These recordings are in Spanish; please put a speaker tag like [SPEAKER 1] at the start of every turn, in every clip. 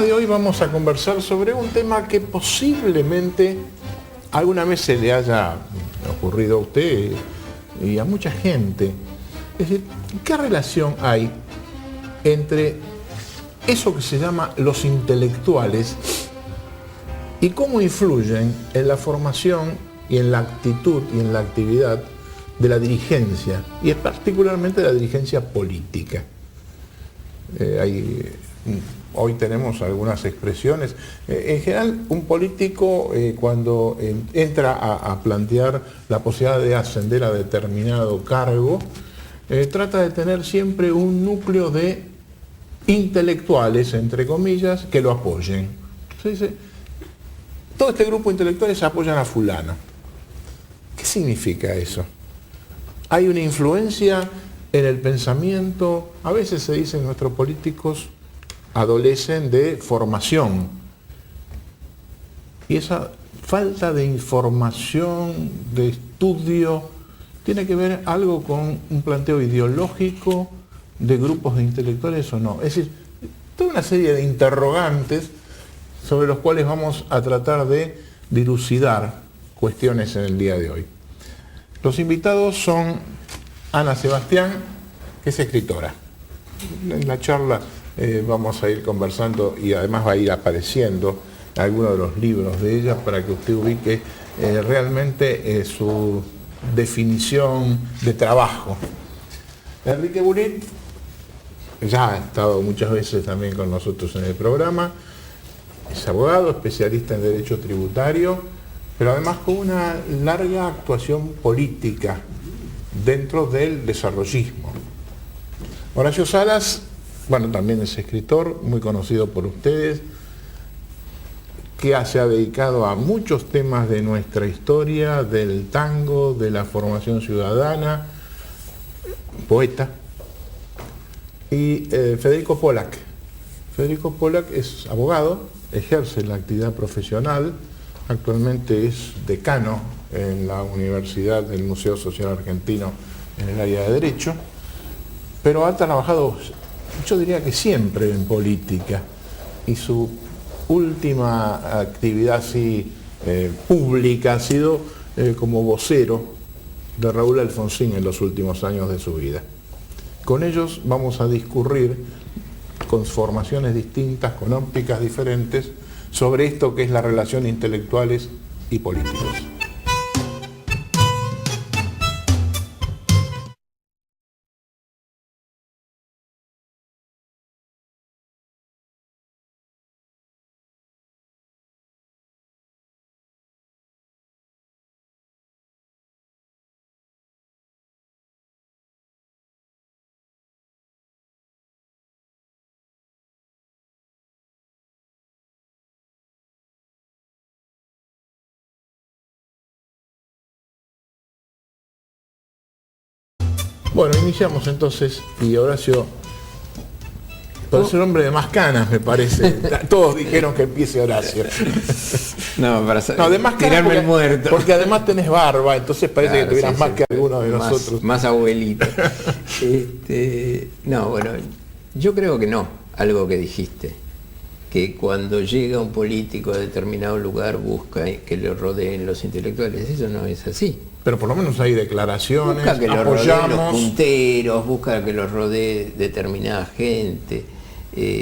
[SPEAKER 1] de hoy vamos a conversar sobre un tema que posiblemente alguna vez se le haya ocurrido a usted y a mucha gente. Es decir, ¿qué relación hay entre eso que se llama los intelectuales y cómo influyen en la formación y en la actitud y en la actividad de la dirigencia, y particularmente de la dirigencia política? Hoy tenemos algunas expresiones. En general, un político cuando entra a plantear la posibilidad de ascender a determinado cargo, trata de tener siempre un núcleo de intelectuales, entre comillas, que lo apoyen. Se dice, todo este grupo de intelectuales apoyan a fulano. ¿Qué significa eso? Hay una influencia en el pensamiento. A veces se dice que nuestros políticos adolecen de formación. Y esa falta de información, de estudio, tiene que ver algo con un planteo ideológico de grupos de intelectuales o no. Es decir, toda una serie de interrogantes sobre los cuales vamos a tratar de dilucidar cuestiones en el día de hoy. Los invitados son Ana Sebastián, que es escritora. En la charla vamos a ir conversando y además va a ir apareciendo algunos de los libros de ella para que usted ubique realmente su definición de trabajo. Enrique Burit ya ha estado muchas veces también con nosotros en el programa. Es abogado, especialista en derecho tributario, pero además con una larga actuación política dentro del desarrollismo. Horacio Salas, bueno, también es escritor, muy conocido por ustedes, que se ha dedicado a muchos temas de nuestra historia, del tango, de la formación ciudadana, poeta. Y Federico Pollack. Federico Pollack es abogado, ejerce la actividad profesional, actualmente es decano en la Universidad del Museo Social Argentino en el área de Derecho, pero ha trabajado, yo diría que siempre en política, y su última actividad así, pública ha sido como vocero de Raúl Alfonsín en los últimos años de su vida. Con ellos vamos a discurrir con formaciones distintas, con ópticas diferentes, sobre esto que es la relación de intelectuales y políticos. Bueno, iniciamos entonces, y Horacio, puede ser hombre de más canas, me parece. Todos dijeron que empiece Horacio.
[SPEAKER 2] No,
[SPEAKER 1] de más canas
[SPEAKER 2] tirarme
[SPEAKER 1] porque,
[SPEAKER 2] el muerto.
[SPEAKER 1] Porque además tenés barba, entonces parece que tuvieras más que algunos de nosotros.
[SPEAKER 2] Más abuelito. No, bueno, yo creo que no, algo que dijiste, que cuando llega un político a determinado lugar busca que lo rodeen los intelectuales. Eso no es así.
[SPEAKER 1] Pero por lo menos hay declaraciones,
[SPEAKER 2] busca que lo rodeen los
[SPEAKER 1] apoyamos.
[SPEAKER 2] punteros, busca que lo rodee determinada gente,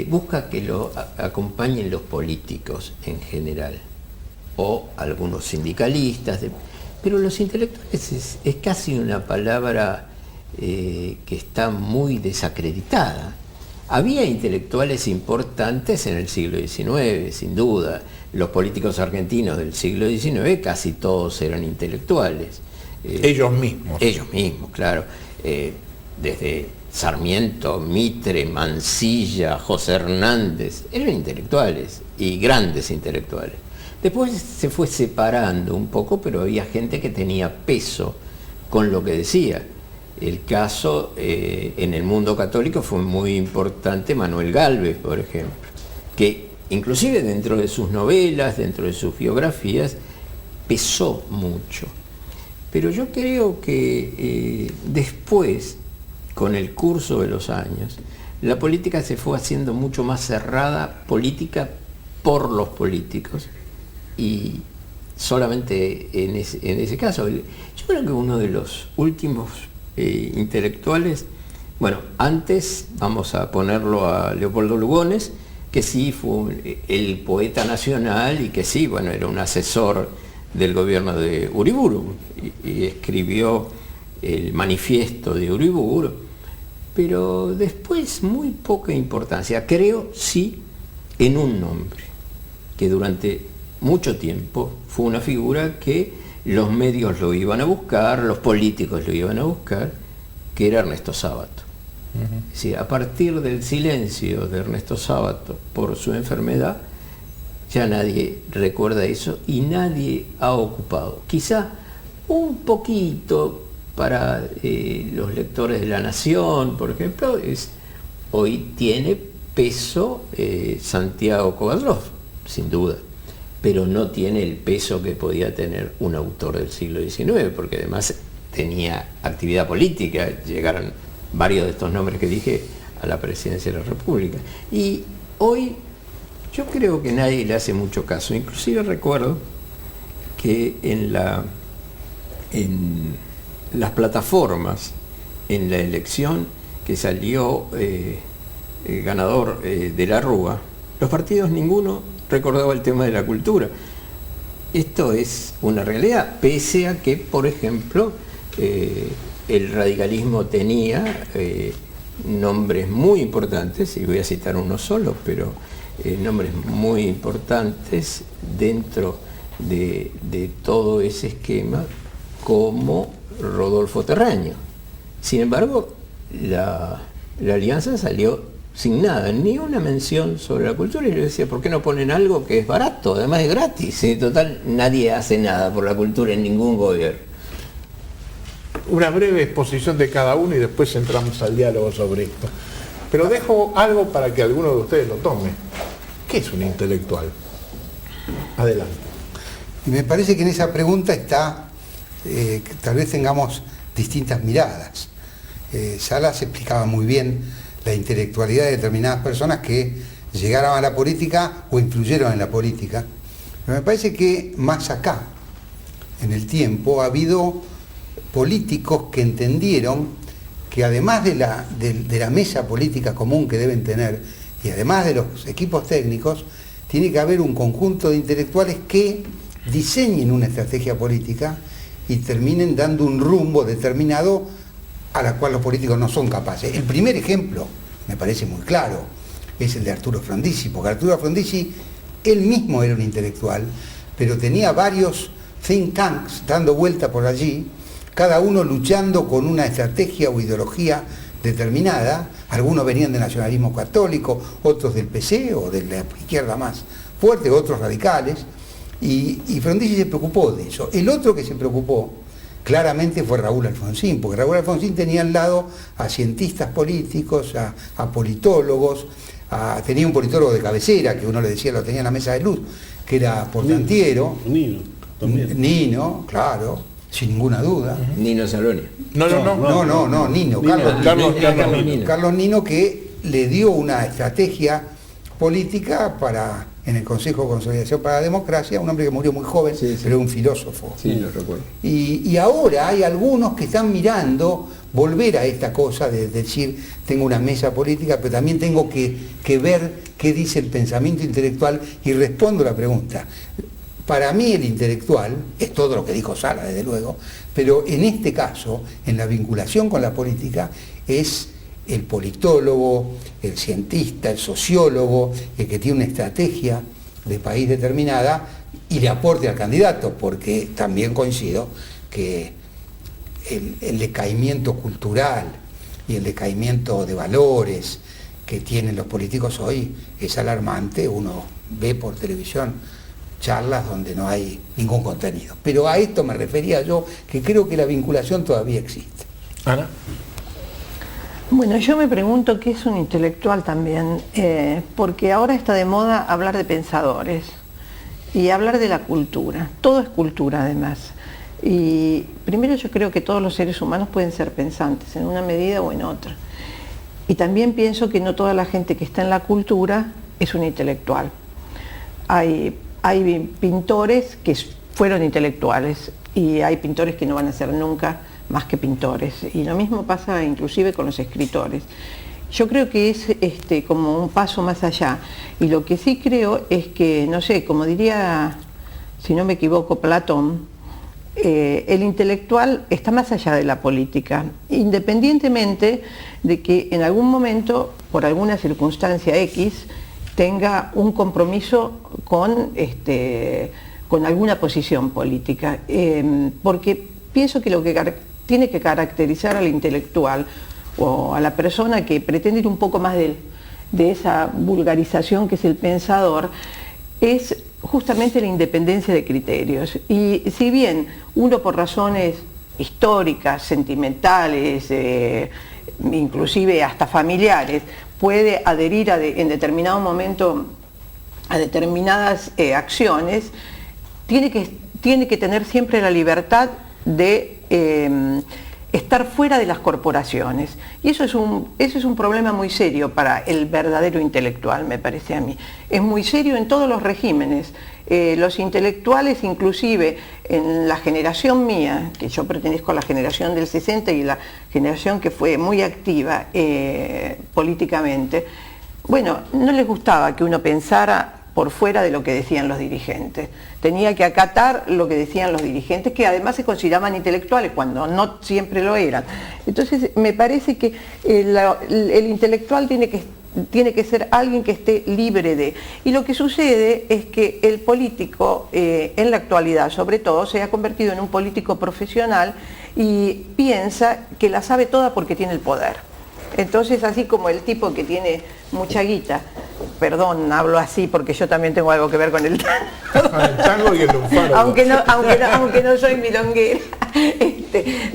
[SPEAKER 2] busca que lo acompañen los políticos en general, o algunos sindicalistas. Pero los intelectuales es casi una palabra que está muy desacreditada. Había intelectuales importantes en el siglo XIX, sin duda. Los políticos argentinos del siglo XIX casi todos eran intelectuales.
[SPEAKER 1] Ellos mismos.
[SPEAKER 2] Ellos mismos, claro. Desde Sarmiento, Mitre, Mansilla, José Hernández, eran intelectuales y grandes intelectuales. Después se fue separando un poco, pero había gente que tenía peso con lo que decía. El caso en el mundo católico fue muy importante Manuel Gálvez, por ejemplo, que inclusive dentro de sus novelas, dentro de sus biografías, pesó mucho. Pero yo creo que después, con el curso de los años, la política se fue haciendo mucho más cerrada, política por los políticos, y solamente en ese caso. Yo creo que uno de los últimos intelectuales, bueno, antes vamos a ponerlo a Leopoldo Lugones, que sí fue el poeta nacional y que sí, bueno, era un asesor del gobierno de Uriburu y escribió el manifiesto de Uriburu, pero después muy poca importancia. Creo sí en un nombre que durante mucho tiempo fue una figura que los medios lo iban a buscar, los políticos lo iban a buscar, que era Ernesto Sábato. Es decir, a partir del silencio de Ernesto Sábato por su enfermedad, ya nadie recuerda eso y nadie ha ocupado. Quizá un poquito para los lectores de La Nación, por ejemplo, hoy tiene peso Santiago Kovadlov, sin duda, pero no tiene el peso que podía tener un autor del siglo XIX, porque además tenía actividad política. Llegaron varios de estos nombres que dije a la presidencia de la República. Y hoy yo creo que nadie le hace mucho caso. Inclusive recuerdo que en las plataformas, en la elección que salió ganador de la Rúa, los partidos ninguno recordaba el tema de la cultura. Esto es una realidad, pese a que, por ejemplo, el radicalismo tenía nombres muy importantes, y voy a citar uno solo, pero nombres muy importantes dentro de todo ese esquema, como Rodolfo Terraño. Sin embargo, la alianza salió sin nada, ni una mención sobre la cultura, y yo decía, ¿por qué no ponen algo que es barato? Además es gratis, en total nadie hace nada por la cultura en ningún gobierno.
[SPEAKER 1] Una breve exposición de cada uno y después entramos al diálogo sobre esto. Pero dejo algo para que alguno de ustedes lo tome. ¿Qué es un intelectual? Adelante.
[SPEAKER 3] Y me parece que en esa pregunta está, que tal vez tengamos distintas miradas. Salas explicaba muy bien la intelectualidad de determinadas personas que llegaron a la política o influyeron en la política. Pero me parece que más acá, en el tiempo, ha habido políticos que entendieron que además de la mesa política común que deben tener y además de los equipos técnicos, tiene que haber un conjunto de intelectuales que diseñen una estrategia política y terminen dando un rumbo determinado a la cual los políticos no son capaces. El primer ejemplo, me parece muy claro, es el de Arturo Frondizi, porque Arturo Frondizi, él mismo era un intelectual, pero tenía varios think tanks dando vuelta por allí, cada uno luchando con una estrategia o ideología determinada. Algunos venían del nacionalismo católico, otros del PC o de la izquierda más fuerte, otros radicales, y Frondizi se preocupó de eso. El otro que se preocupó claramente fue Raúl Alfonsín, porque Raúl Alfonsín tenía al lado a cientistas políticos, a politólogos, tenía un politólogo de cabecera, que uno le decía, lo tenía en la mesa de luz, que era Portantiero.
[SPEAKER 4] Nino, también.
[SPEAKER 3] Nino, claro, sin ninguna duda.
[SPEAKER 2] Nino Saloni.
[SPEAKER 3] No, Nino, Carlos Nino, que le dio una estrategia política en el Consejo de Consolidación para la Democracia, un hombre que murió muy joven,
[SPEAKER 2] sí.
[SPEAKER 3] pero un filósofo.
[SPEAKER 2] Sí, lo recuerdo.
[SPEAKER 3] Y ahora hay algunos que están mirando volver a esta cosa de decir, tengo una mesa política, pero también tengo que ver qué dice el pensamiento intelectual, y respondo la pregunta. Para mí el intelectual, es todo lo que dijo Sala, desde luego, pero en este caso, en la vinculación con la política, es el politólogo, el cientista, el sociólogo, el que tiene una estrategia de país determinada y le aporte al candidato, porque también coincido que el decaimiento cultural y el decaimiento de valores que tienen los políticos hoy es alarmante. Uno ve por televisión charlas donde no hay ningún contenido. Pero a esto me refería yo, que creo que la vinculación todavía existe.
[SPEAKER 1] Ana.
[SPEAKER 5] Bueno, yo me pregunto qué es un intelectual también, porque ahora está de moda hablar de pensadores y hablar de la cultura. Todo es cultura, además. Y primero yo creo que todos los seres humanos pueden ser pensantes, en una medida o en otra. Y también pienso que no toda la gente que está en la cultura es un intelectual. Hay pintores que fueron intelectuales y hay pintores que no van a ser nunca más que pintores. Y lo mismo pasa inclusive con los escritores. Yo creo que es como un paso más allá. Y lo que sí creo es que, no sé, como diría, si no me equivoco, Platón, el intelectual está más allá de la política, independientemente de que en algún momento, por alguna circunstancia X, tenga un compromiso con alguna posición política. Porque pienso que lo que tiene que caracterizar al intelectual o a la persona que pretende ir un poco más de esa vulgarización que es el pensador, es justamente la independencia de criterios. Y si bien uno por razones históricas, sentimentales, inclusive hasta familiares, puede adherir en determinado momento a determinadas acciones, tiene que tener siempre la libertad de estar fuera de las corporaciones. Y eso es un problema muy serio para el verdadero intelectual, me parece a mí. Es muy serio en todos los regímenes. Los intelectuales, inclusive en la generación mía, que yo pertenezco a la generación del 60 y la generación que fue muy activa políticamente, bueno, no les gustaba que uno pensara por fuera de lo que decían los dirigentes. Tenía que acatar lo que decían los dirigentes, que además se consideraban intelectuales, cuando no siempre lo eran. Entonces, me parece que el intelectual tiene que ser alguien que esté libre de. Y lo que sucede es que el político, en la actualidad sobre todo, se ha convertido en un político profesional y piensa que la sabe toda porque tiene el poder. Entonces, así como el tipo que tiene mucha guita, perdón, hablo así porque yo también tengo algo que ver con el tango.
[SPEAKER 1] El tango y el lunfardo.
[SPEAKER 5] aunque no soy milonguera.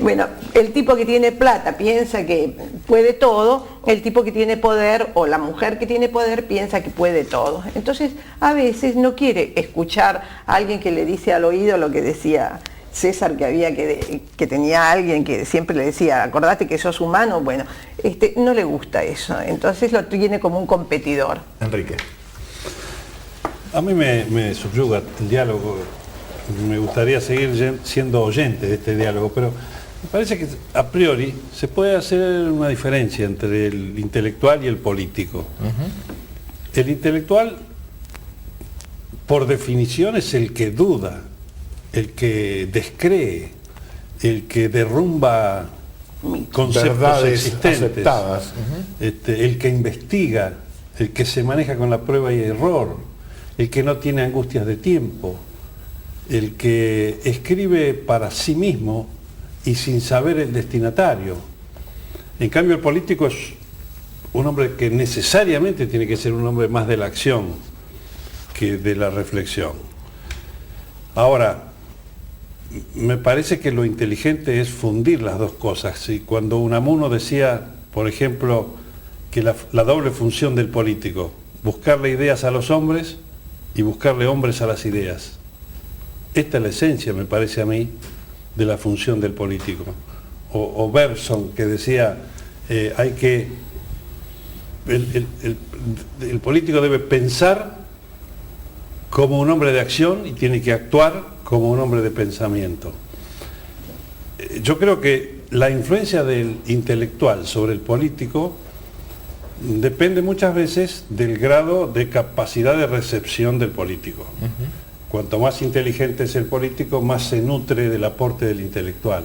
[SPEAKER 5] Bueno, el tipo que tiene plata piensa que puede todo, el tipo que tiene poder o la mujer que tiene poder piensa que puede todo. Entonces, a veces no quiere escuchar a alguien que le dice al oído lo que decía César, que tenía alguien que siempre le decía, acordate que sos humano. Bueno, no le gusta eso, entonces lo tiene como un competidor.
[SPEAKER 1] Enrique.
[SPEAKER 4] A mí me subyuga el diálogo, me gustaría seguir siendo oyente de este diálogo, pero me parece que a priori se puede hacer una diferencia entre el intelectual y el político. El intelectual, por definición, es el que duda, el que descree, el que derrumba conceptos
[SPEAKER 1] verdades
[SPEAKER 4] existentes,
[SPEAKER 1] aceptadas.
[SPEAKER 4] el que investiga, el que se maneja con la prueba y error, el que no tiene angustias de tiempo, el que escribe para sí mismo y sin saber el destinatario. En cambio, el político es un hombre que necesariamente tiene que ser un hombre más de la acción que de la reflexión. Ahora, me parece que lo inteligente es fundir las dos cosas. Y cuando Unamuno decía, por ejemplo, que la doble función del político, buscarle ideas a los hombres y buscarle hombres a las ideas. Esta es la esencia, me parece a mí, de la función del político. O Bergson, que decía, el político debe pensar como un hombre de acción y tiene que actuar como un hombre de pensamiento. Yo creo que la influencia del intelectual sobre el político depende muchas veces del grado de capacidad de recepción del político. Cuanto más inteligente es el político, más se nutre del aporte del intelectual.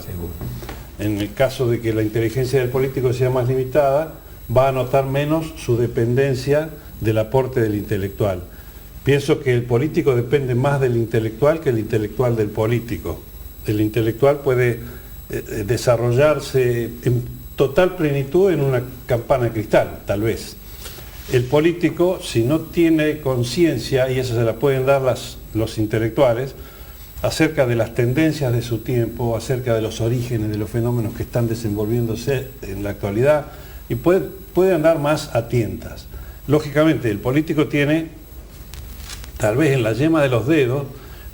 [SPEAKER 4] En el caso de que la inteligencia del político sea más limitada, va a notar menos su dependencia del aporte del intelectual. Pienso que el político depende más del intelectual que el intelectual del político. El intelectual puede desarrollarse en total plenitud en una campana de cristal, tal vez. El político, si no tiene conciencia, y eso se la pueden dar los intelectuales, acerca de las tendencias de su tiempo, acerca de los orígenes de los fenómenos que están desenvolviéndose en la actualidad, y puede andar más a tientas. Lógicamente, el político tiene, tal vez en la yema de los dedos,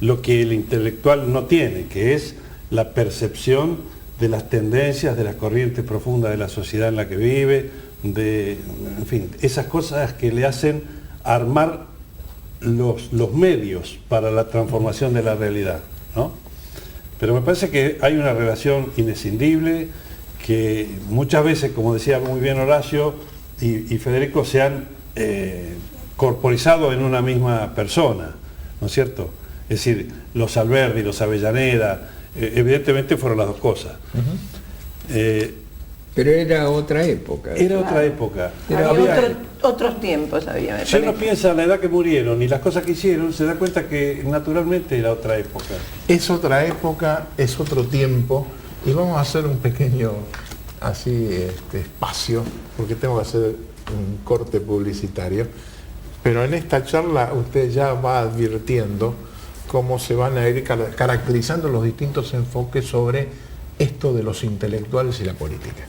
[SPEAKER 4] lo que el intelectual no tiene, que es la percepción de las tendencias, de las corrientes profundas de la sociedad en la que vive, en fin, esas cosas que le hacen armar los medios para la transformación de la realidad, ¿no? Pero me parece que hay una relación inescindible, que muchas veces, como decía muy bien Horacio y Federico, se han corporizado en una misma persona, ¿no es cierto? Es decir, los Alberdi, los Avellaneda, evidentemente fueron las dos cosas.
[SPEAKER 2] Pero era otra época.
[SPEAKER 4] Era otra época.
[SPEAKER 5] Otros tiempos había, me
[SPEAKER 4] Si uno
[SPEAKER 5] parece.
[SPEAKER 4] piensa en la edad que murieron y las cosas que hicieron, se da cuenta que naturalmente era otra época.
[SPEAKER 1] Es otra época, es otro tiempo, y vamos a hacer un pequeño espacio, porque tengo que hacer un corte publicitario, pero en esta charla usted ya va advirtiendo cómo se van a ir caracterizando los distintos enfoques sobre esto de los intelectuales y la política.